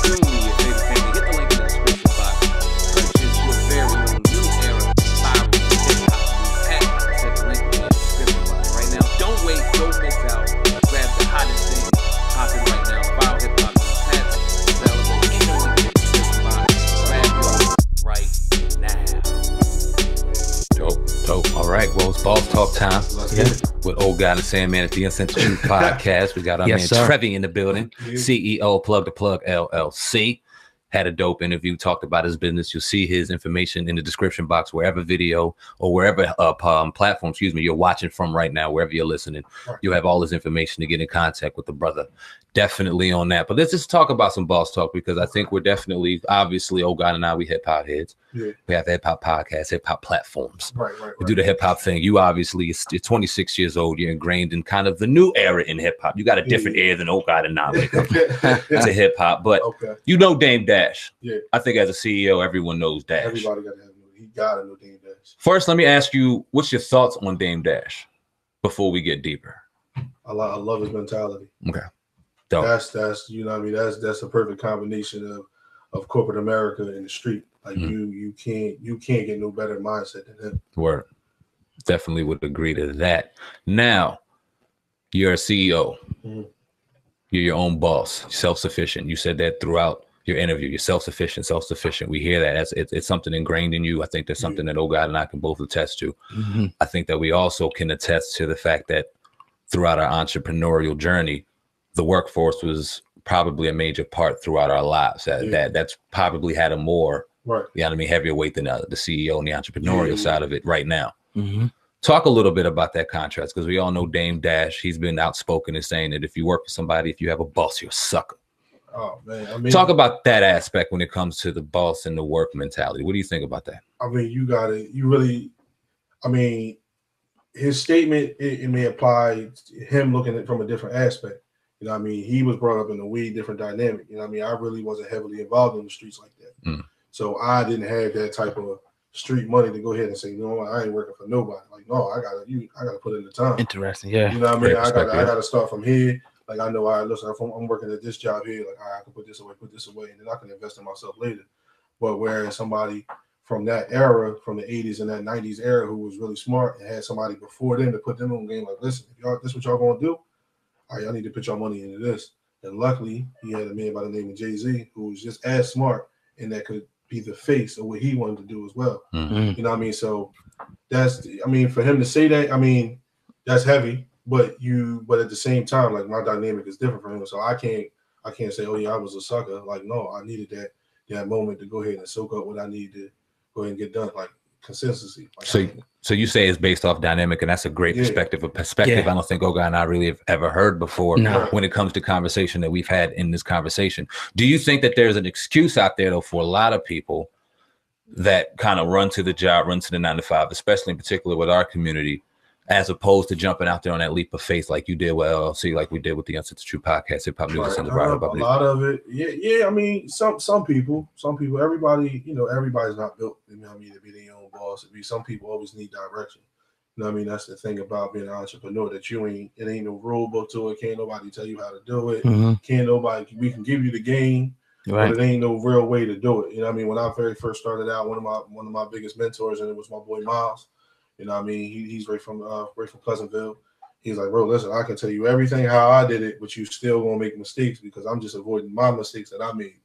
soon be your favorite family. Hit the link in the description box. Purchase your very own new era viral hip-hop news hat. Like I said, the link will be in the description box. Right now, don't wait, don't miss out. Grab the hottest thing popping right now. Viral hip-hop news hats available in the link in the description box. Grab yours right now. Dope. All right, well, it's Boss Talk time. With Old God and SamAnt at the Uncensored podcast. We got our man Trevi in the building, CEO Plug the Plug LLC. Had a dope interview, talked about his business. You'll see his information in the description box, wherever video or wherever platform, you're watching from right now, wherever you're listening. You'll have all his information to get in contact with the brother. Definitely on that. But let's just talk about some boss talk, because I think we're definitely, obviously, Old God and I, we hip hop heads. Yeah. We have hip hop podcasts, hip hop platforms. We do the hip hop thing. You obviously, you're 26 years old. You're ingrained in kind of the new era in hip hop. You got a different era than Old God and I when it comes to hip hop. But you know Dame Dash. Yeah. I think as a CEO, everyone knows Dash. Everybody gotta know Dame Dash. First, let me ask you, what's your thoughts on Dame Dash before we get deeper? I love his mentality. Okay. Dope. That's you know what I mean, that's a perfect combination of corporate America in the street. Like you can't get no better mindset than him. Word. Definitely would agree to that. Now, you're a CEO. You're your own boss, self-sufficient. You said that throughout your interview. You're self-sufficient. We hear that. It's something ingrained in you. I think there's something that Old God and I can both attest to. I think that we also can attest to the fact that throughout our entrepreneurial journey, the workforce was probably a major part throughout our lives. That's probably had a more, you know what I mean, heavier weight than the CEO and the entrepreneurial side of it right now. Talk a little bit about that contrast, because we all know Dame Dash. He's been outspoken in saying that if you work for somebody, if you have a boss, you're a sucker. Oh man, I mean, talk about that aspect when it comes to the boss and the work mentality. What do you think about that? I mean, his statement, it may apply to him looking at it from a different aspect. You know what I mean? He was brought up in a way different dynamic. You know what I mean? I really wasn't heavily involved in the streets like that. So I didn't have that type of street money to go ahead and say, you know what, I ain't working for nobody. Like, no, I gotta put in the time. Interesting, yeah. You know what I mean? I gotta start from here. Like, I know, listen, if I'm working at this job here, like, I can put this away, and then I can invest in myself later. But whereas somebody from that era, from the 80s and that 90s era, who was really smart and had somebody before them to put them on game, like, listen, if y'all, this what y'all gonna do, all right, y'all need to put your money into this. And luckily, he had a man by the name of Jay-Z who was just as smart, and that could be the face of what he wanted to do as well. You know what I mean? So for him to say that, I mean, that's heavy, but at the same time, like, my dynamic is different from him. So I can't say, oh yeah, I was a sucker. Like, no, I needed that moment to go ahead and soak up what I needed to go ahead and get done. Like, consistency. Like, so you say it's based off dynamic, and that's a great perspective. I don't think Oga and I really have ever heard before when it comes to conversation that we've had in this conversation. Do you think that there's an excuse out there, though, for a lot of people that kind of run to the job, run to the 9 to 5, especially in particular with our community, as opposed to jumping out there on that leap of faith like you did with LLC, like we did with the Uncensored podcast, Hip Hop News and the a lot of it, yeah. I mean, some people, everybody, you know, everybody's not built, you know what I mean, to be their own boss. Some people always need direction. You know what I mean? That's the thing about being an entrepreneur, that it ain't no rule book to it. Can't nobody tell you how to do it. We can give you the game, but it ain't no real way to do it. You know what I mean? When I very first started out, one of my biggest mentors, and it was my boy Miles. You know what I mean? He's right from Pleasantville. He's like, bro, listen, I can tell you everything how I did it, but you still gonna make mistakes, because I'm just avoiding my mistakes that I made.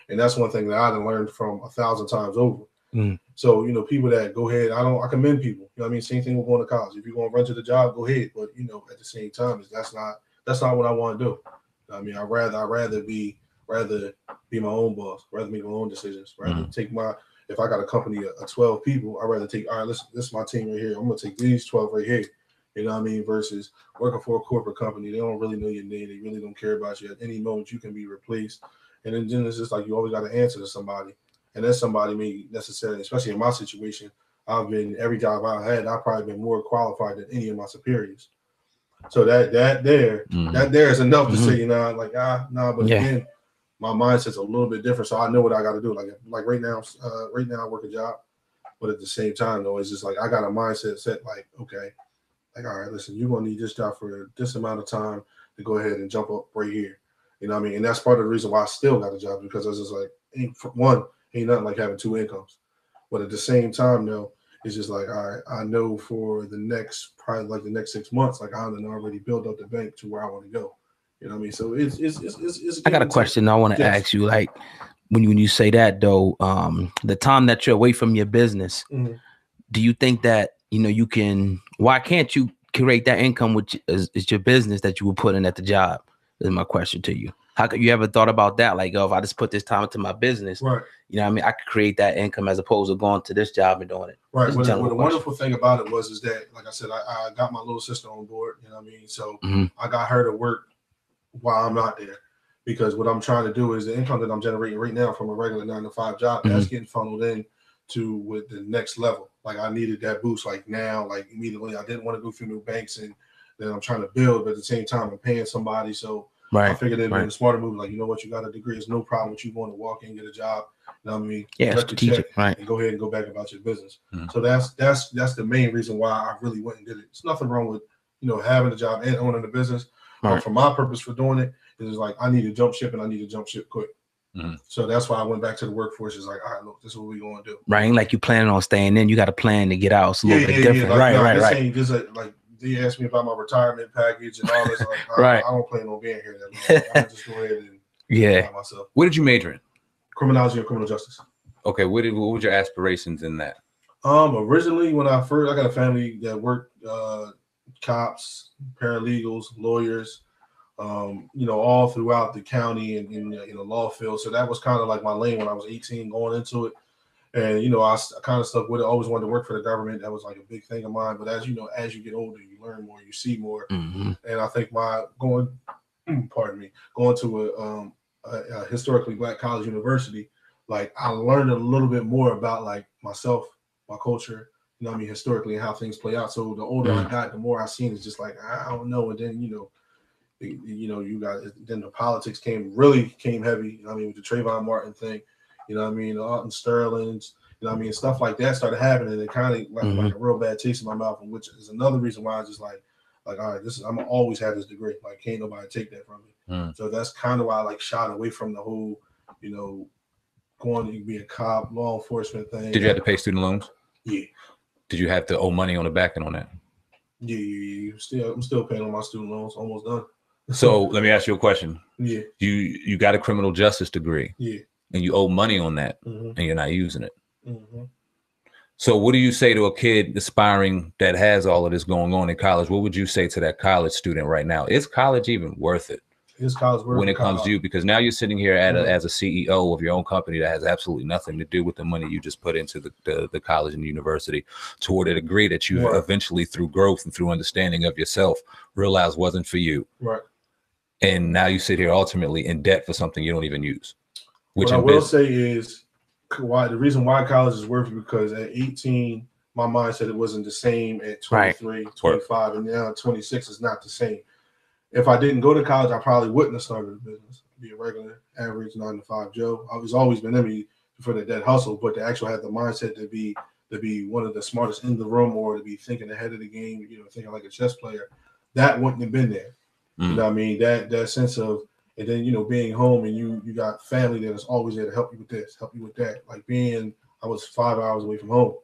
And that's one thing that I done learned from 1,000 times over. So, you know, people that go ahead, I commend people. You know what I mean? Same thing with going to college. If you're gonna run to the job, go ahead. But, you know, at the same time, that's not what I want to do. You know what I mean, I'd rather be my own boss, rather make my own decisions, rather take if I got a company of 12 people, I'd rather take, all right, listen, this is my team right here. I'm going to take these 12 right here. You know what I mean? Versus working for a corporate company. They don't really know your name. They really don't care about you. At any moment, you can be replaced. And then it's just like you always got to answer to somebody. And then somebody may necessarily, especially in my situation, every job I've had, I've probably been more qualified than any of my superiors. So that there is enough to say, you know, like, but again, my mindset's a little bit different, so I know what I got to do. Like right now, I work a job, but at the same time, though, it's just like I got a mindset set. Like, okay, like, all right, listen, you're gonna need this job for this amount of time to go ahead and jump up right here. You know what I mean? And that's part of the reason why I still got a job, because it's just like, ain't nothing like having 2 incomes. But at the same time, though, it's just like, all right, I know for the next, probably like the next 6 months, like I'm already built up the bank to where I want to go. You know what I mean? So it's I got a question I want to ask you. Like when you say that though, the time that you're away from your business, do you think that, you know, you can, why can't you create that income, which is your business that you would put in at the job? Is my question to you. How could you ever thought about that? Like, oh, if I just put this time into my business, right? You know what I mean? I could create that income as opposed to going to this job and doing it. Right. Well, the wonderful thing about it is that, like I said, I got my little sister on board, you know what I mean? So I got her to work while I'm not there, because what I'm trying to do is the income that I'm generating right now from a regular 9-to-5 job, that's getting funneled in to with the next level. Like I needed that boost, like now, like immediately. I didn't want to go through new banks, and then I'm trying to build, but at the same time I'm paying somebody. So I figured it'd be a smarter move. Like, you know what, you got a degree, it's no problem with you going to walk in, get a job. You know what I mean? Yeah, strategic, right? And go ahead and go back about your business. So that's the main reason why I really went and did it. It's nothing wrong with, you know, having a job and owning a business. But for my purpose for doing it, it's like I need to jump ship, and I need to jump ship quick. So that's why I went back to the workforce. It's like, all right, look, this is what we're going to do. Right. Ain't like you planning on staying in. You got a plan to get out. It's a little bit different. Like, right. Ain't just like they asked me about my retirement package and all this. Like, I don't plan on being here that long. I just go ahead and myself. What did you major in? Criminology and criminal justice. Okay. What were your aspirations in that? Originally, when I got a family that worked, cops, paralegals, lawyers, you know, all throughout the county and in the law field. So that was kind of like my lane when I was 18 going into it. And, you know, I kind of stuck with it. I always wanted to work for the government. That was like a big thing of mine. But as you know, as you get older, you learn more, you see more. And I think going to a historically Black college university, like I learned a little bit more about like myself, my culture, you know what I mean, historically, and how things play out. So the older I got, the more I seen it's just like, I don't know. And then, then the politics came heavy, you know what I mean, with the Trayvon Martin thing, you know what I mean, the Alton Sterling's, you know what I mean, stuff like that started happening, and it kind of like a real bad taste in my mouth, and which is another reason why I just like, all right, I'm gonna always have this degree, like can't nobody take that from me. So that's kind of why I like shied away from the whole, you know, going to be a cop, law enforcement thing. Did you have to pay student loans? Yeah. Did you have to owe money on the back end on that? Yeah. I'm still paying on my student loans, almost done. So let me ask you a question. Yeah. You got a criminal justice degree. Yeah. And you owe money on that, and you're not using it. So what do you say to a kid aspiring that has all of this going on in college? What would you say to that college student right now? Is college even worth it? Is college worth it? When it comes to you? Because now you're sitting here as a CEO of your own company that has absolutely nothing to do with the money you just put into the college and the university, toward a degree that you eventually, through growth and through understanding of yourself, realized wasn't for you. Right. And now you sit here ultimately in debt for something you don't even use. What I will say is the reason why college is worth it, because at 18, my mind said it wasn't the same at 23, 25, and now at 26 is not the same. If I didn't go to college, I probably wouldn't have started a business. I'd be a regular, average 9-to-5 Joe. I was always been in me for that hustle, but to actually have the mindset to be one of the smartest in the room, or to be thinking ahead of the game, you know, thinking like a chess player, that wouldn't have been there. You know what I mean? That sense of, and then, you know, being home and you got family that is always there to help you with this, help you with that. Like I was 5 hours away from home.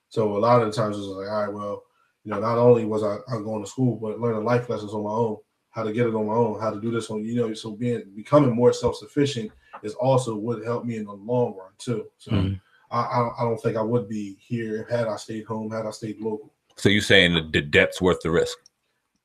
So a lot of the times it was like, all right, well, you know, not only was I going to school, but learning life lessons on my own, how to get it on my own, how to do this on, you know, so becoming more self-sufficient is also would help me in the long run too. So I don't think I would be here had I stayed home, had I stayed local. So you're saying the debt's worth the risk?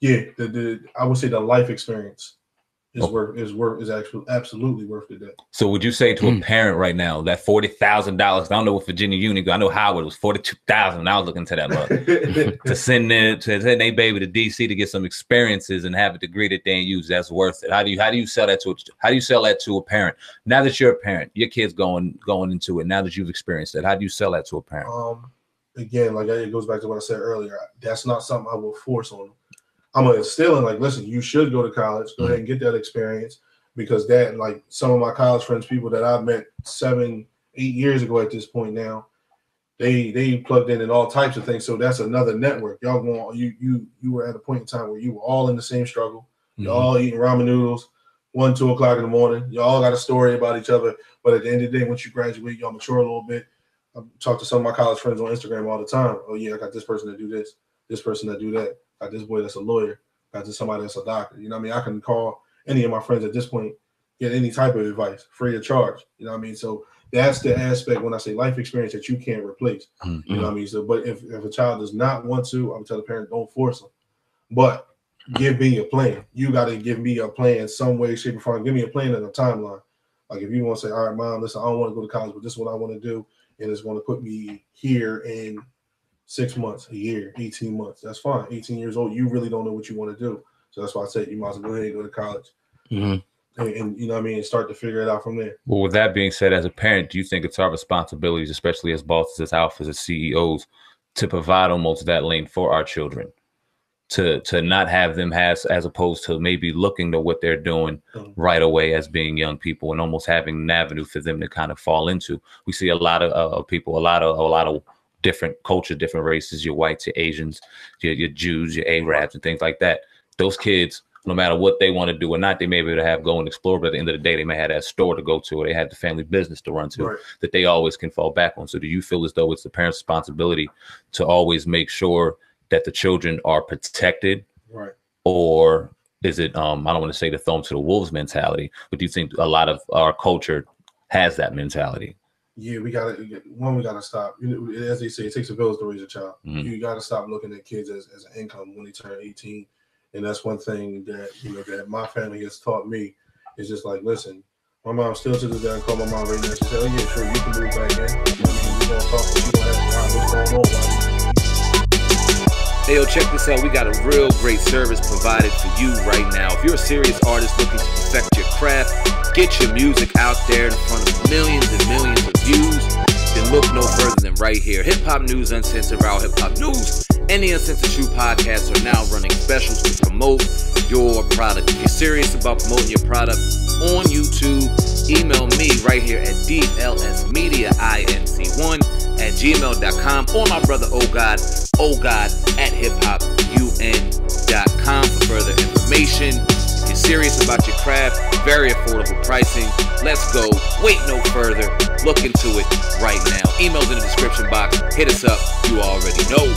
Yeah, I would say the life experience is actually absolutely worth the debt. So would you say to a parent right now that $40,000? I don't know what Virginia Union. I know Howard was $42,000. I was looking to that look to send their baby to DC to get some experiences and have a degree that they ain't use. That's worth it. How do you sell that to a parent? Now that you're a parent, your kid's going into it. Now that you've experienced it, how do you sell that to a parent? Again, like it goes back to what I said earlier. That's not something I will force on them. I'm gonna instill in, like, listen, you should go to college, go ahead and get that experience, because that, like, some of my college friends, people that I've met 7-8 years ago at this point now, they plugged in all types of things. So that's another network. Y'all going, you were at a point in time where you were all in the same struggle, you're all eating ramen noodles, 1, 2 o'clock in the morning. You all got a story about each other, but at the end of the day, once you graduate, y'all mature a little bit. I talk to some of my college friends on Instagram all the time. Oh yeah, I got this person that do this person that do that. Got this boy that's a lawyer. Got this somebody that's a doctor. You know what I mean? I can call any of my friends at this point, get any type of advice, free of charge. You know what I mean? So that's the aspect when I say life experience that you can't replace. You know what I mean? So, but if a child does not want to, I would tell the parent, don't force them. But give me a plan. You got to give me a plan some way, shape, or form. Give me a plan and a timeline. Like if you want to say, all right, mom, listen, I don't want to go to college, but this is what I want to do. And it's going to put me here in 6 months, a year, 18 months. That's fine. 18 years old, you really don't know what you want to do. So that's why I say you might as well go ahead and go to college. And you know what I mean, and start to figure it out from there. Well, with that being said, as a parent, do you think it's our responsibilities, especially as bosses, as alphas, as CEOs, to provide almost that lane for our children? To not have them as opposed to maybe looking to what they're doing right away as being young people and almost having an avenue for them to kind of fall into. We see a lot of people, a lot of different cultures, different races, your whites, your Asians, your Jews, your Arabs and things like that. Those kids, no matter what they want to do or not, they may be able to have go and explore, but at the end of the day, they may have that store to go to, or they have the family business to run to that they always can fall back on. So do you feel as though it's the parent's responsibility to always make sure that the children are protected, or is it, I don't want to say to throw them to the wolves mentality, but do you think a lot of our culture has that mentality? Yeah, we got to stop. You know, as they say, it takes a village to raise a child. You got to stop looking at kids as an income when they turn 18. And that's one thing that, you know, that my family has taught me is just like, listen, my mom still to this day, I call my mom right now. She said, oh yeah, sure, you can move back in. You know, we're going to talk, but you don't have to what's going on. Hey, yo, check this out. We got a real great service provided for you right now. If you're a serious artist looking to perfect your craft, get your music out there in front of millions and millions of views, then look no further than right here. Hip Hop News, Uncensored, Raw Hip Hop News, and the Uncensored True podcasts are now running specials to promote your product. If you're serious about promoting your product on YouTube, email me right here at dlsmediainc1@gmail.com, or my brother ogod@hiphopun.com for further information. If you're serious about your craft, very affordable pricing. Let's go. Wait no further. Look into it right now. Email's in the description box. Hit us up. You already know.